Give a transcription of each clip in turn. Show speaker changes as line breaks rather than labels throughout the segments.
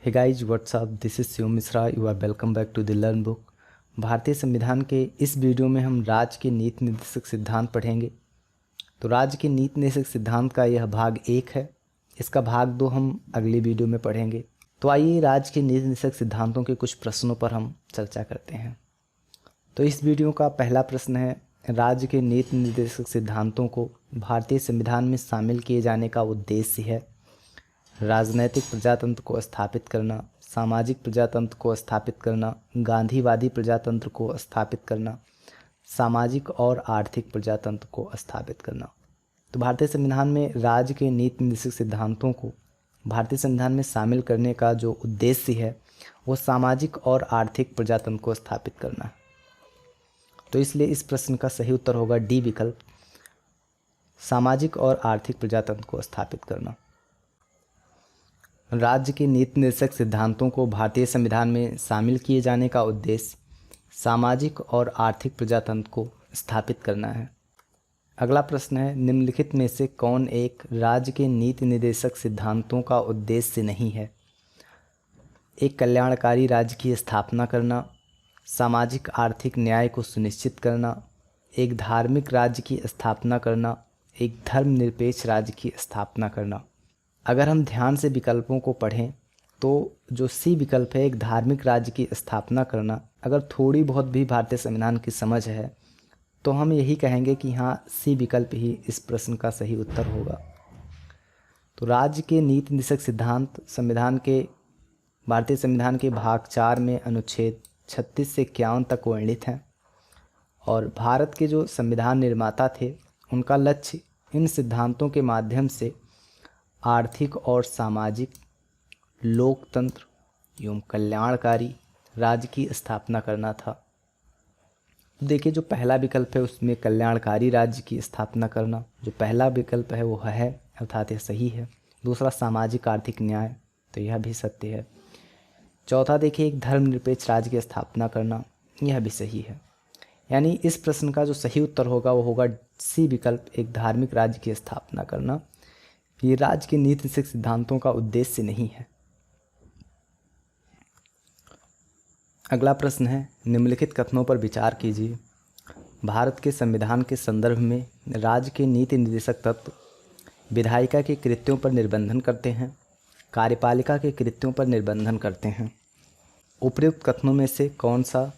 Hey guys what's up, this is Shiv Mishra. You are welcome back to the Learn Book. भारतीय संविधान के इस video में हम राज्य के नीति निर्देशक सिद्धांत पढ़ेंगे। तो राज्य के नीति निर्देशक सिद्धांत का यह भाग 1 है। इसका भाग 2 हम अगली वीडियो में पढ़ेंगे। तो आइए राज्य के नीति निर्देशक सिद्धांतों के कुछ प्रश्नों पर हम चर्चा करते हैं। तो इस वीडियो का पहला प्रश्न है, राज्य के नीति निर्देशक सिद्धांतों को भारतीय संविधान में शामिल किए जाने का उद्देश्य है राजनैतिक प्रजातंत्र को स्थापित करना, सामाजिक प्रजातंत्र को स्थापित करना, गांधीवादी प्रजातंत्र को स्थापित करना, सामाजिक और आर्थिक प्रजातंत्र को स्थापित करना। तो भारतीय संविधान में राज्य के नीति निर्देशक सिद्धांतों को भारतीय संविधान में शामिल करने का जो उद्देश्य है वो सामाजिक और आर्थिक प्रजातंत्र को स्थापित करना है। तो इसलिए इस प्रश्न का सही उत्तर होगा डी विकल्प, सामाजिक और आर्थिक प्रजातंत्र को स्थापित करना। राज्य के नीति निर्देशक सिद्धांतों को भारतीय संविधान में शामिल किए जाने का उद्देश्य सामाजिक और आर्थिक प्रजातंत्र को स्थापित करना है। अगला प्रश्न है, निम्नलिखित में से कौन एक राज्य के नीति निर्देशक सिद्धांतों का उद्देश्य नहीं है? एक कल्याणकारी राज्य की स्थापना करना, सामाजिक आर्थिक न्याय को सुनिश्चित करना, एक धार्मिक राज्य की स्थापना करना, एक धर्मनिरपेक्ष राज्य की स्थापना करना। अगर हम ध्यान से विकल्पों को पढ़ें तो जो सी विकल्प है, एक धार्मिक राज्य की स्थापना करना, अगर थोड़ी बहुत भी भारतीय संविधान की समझ है तो हम यही कहेंगे कि हाँ, सी विकल्प ही इस प्रश्न का सही उत्तर होगा। तो राज्य के नीति निर्देशक सिद्धांत भारतीय संविधान के भाग 4 में अनुच्छेद 36 से 51 तक वर्णित हैं और भारत के जो संविधान निर्माता थे उनका लक्ष्य इन सिद्धांतों के माध्यम से आर्थिक और सामाजिक, लोकतंत्र एवं कल्याणकारी राज्य की स्थापना करना था। देखिए, जो पहला विकल्प है उसमें कल्याणकारी राज्य की स्थापना करना, जो पहला विकल्प है वो है, अर्थात यह सही है। दूसरा सामाजिक आर्थिक न्याय, तो यह भी सत्य है। चौथा देखिए, एक धर्मनिरपेक्ष राज्य की स्थापना करना, यह भी सही है। यानी इस प्रश्न का जो सही उत्तर होगा वो होगा सी विकल्प, एक धार्मिक राज्य की स्थापना करना। ये राज्य के नीति निर्देशक सिद्धांतों का उद्देश्य नहीं है। अगला प्रश्न है, निम्नलिखित कथनों पर विचार कीजिए। भारत के संविधान के संदर्भ में राज्य के नीति निर्देशक तत्व विधायिका के कृत्यों पर निर्बंधन करते हैं, कार्यपालिका के कृत्यों पर निर्बंधन करते हैं। उपयुक्त कथनों में से कौन सा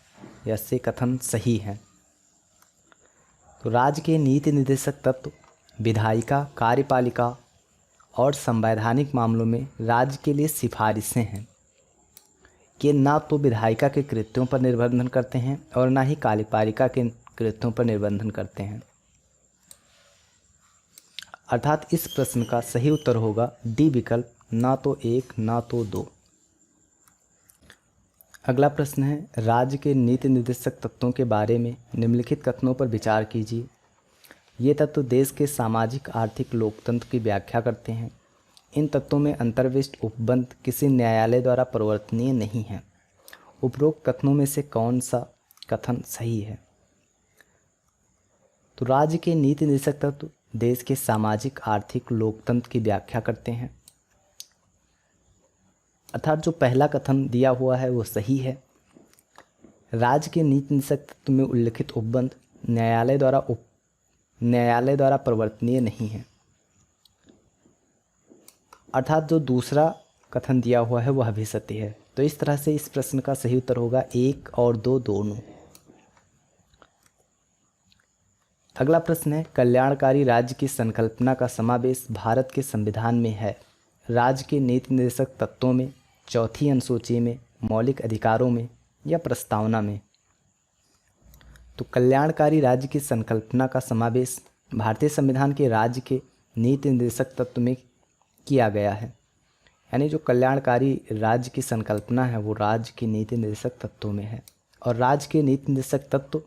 या से कथन सही है? तो राज्य के नीति निर्देशक तत्व विधायिका, कार्यपालिका और संवैधानिक मामलों में राज्य के लिए सिफारिशें हैं कि ना तो विधायिका के कृत्यों पर निर्बंधन करते हैं और ना ही कार्यपालिका के कृत्यों पर निर्बंधन करते हैं। अर्थात इस प्रश्न का सही उत्तर होगा डी विकल्प, ना तो 1 ना तो 2। अगला प्रश्न है, राज्य के नीति निर्देशक तत्वों के बारे में निम्नलिखित कथनों पर विचार कीजिए। ये तत्व देश के सामाजिक आर्थिक लोकतंत्र की व्याख्या करते हैं। इन तत्वों में अंतर्विष्ट उपबंध किसी न्यायालय द्वारा परिवर्तनीय नहीं है। उपरोक्त कथनों में से कौन सा कथन सही है? तो राज्य के नीति निर्देशक तत्व देश के सामाजिक आर्थिक लोकतंत्र की व्याख्या करते हैं, अर्थात जो पहला कथन दिया हुआ है वो सही है। राज्य के नीति निर्देशक तत्व में उल्लिखित उपबंध न्यायालय द्वारा परिवर्तनीय नहीं है, अर्थात जो दूसरा कथन दिया हुआ है वह भी सत्य है। तो इस तरह से इस प्रश्न का सही उत्तर होगा 1 और 2 दोनों। अगला प्रश्न है, कल्याणकारी राज्य की संकल्पना का समावेश भारत के संविधान में है राज्य के नीति निर्देशक तत्वों में, चौथी अनुसूची में, मौलिक अधिकारों में या प्रस्तावना में? तो कल्याणकारी राज्य की संकल्पना का समावेश भारतीय संविधान के राज्य के नीति निर्देशक तत्व में किया गया है। यानी जो कल्याणकारी राज्य की संकल्पना है वो राज्य के नीति निर्देशक तत्वों में है और राज्य के नीति निर्देशक तत्व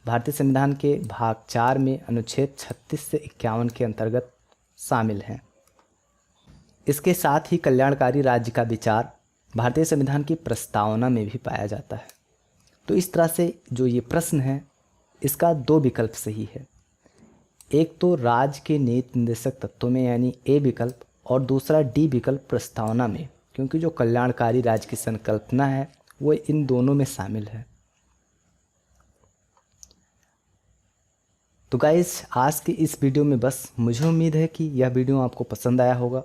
भारतीय संविधान के भाग 4 में अनुच्छेद 36 से 51 के अंतर्गत शामिल हैं। इसके साथ ही कल्याणकारी राज्य का विचार भारतीय संविधान की प्रस्तावना में भी पाया जाता है। तो इस तरह से जो ये प्रश्न है इसका 2 विकल्प सही है। एक तो राज्य के नीति निर्देशक तत्वों में यानी ए विकल्प और दूसरा डी विकल्प प्रस्तावना में, क्योंकि जो कल्याणकारी राज्य की संकल्पना है वो इन दोनों में शामिल है। तो गाइस, आज की इस वीडियो में बस मुझे उम्मीद है कि यह वीडियो आपको पसंद आया होगा।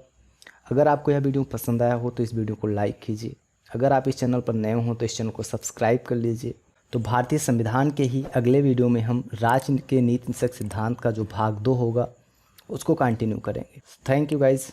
अगर आपको यह वीडियो पसंद आया हो तो इस वीडियो को लाइक कीजिए। अगर आप इस चैनल पर नए हो तो इस चैनल को सब्सक्राइब कर लीजिए। तो भारतीय संविधान के ही अगले वीडियो में हम राज्य के नीति निषेध सिद्धांत का जो भाग 2 होगा उसको कंटिन्यू करेंगे। Thank you guys.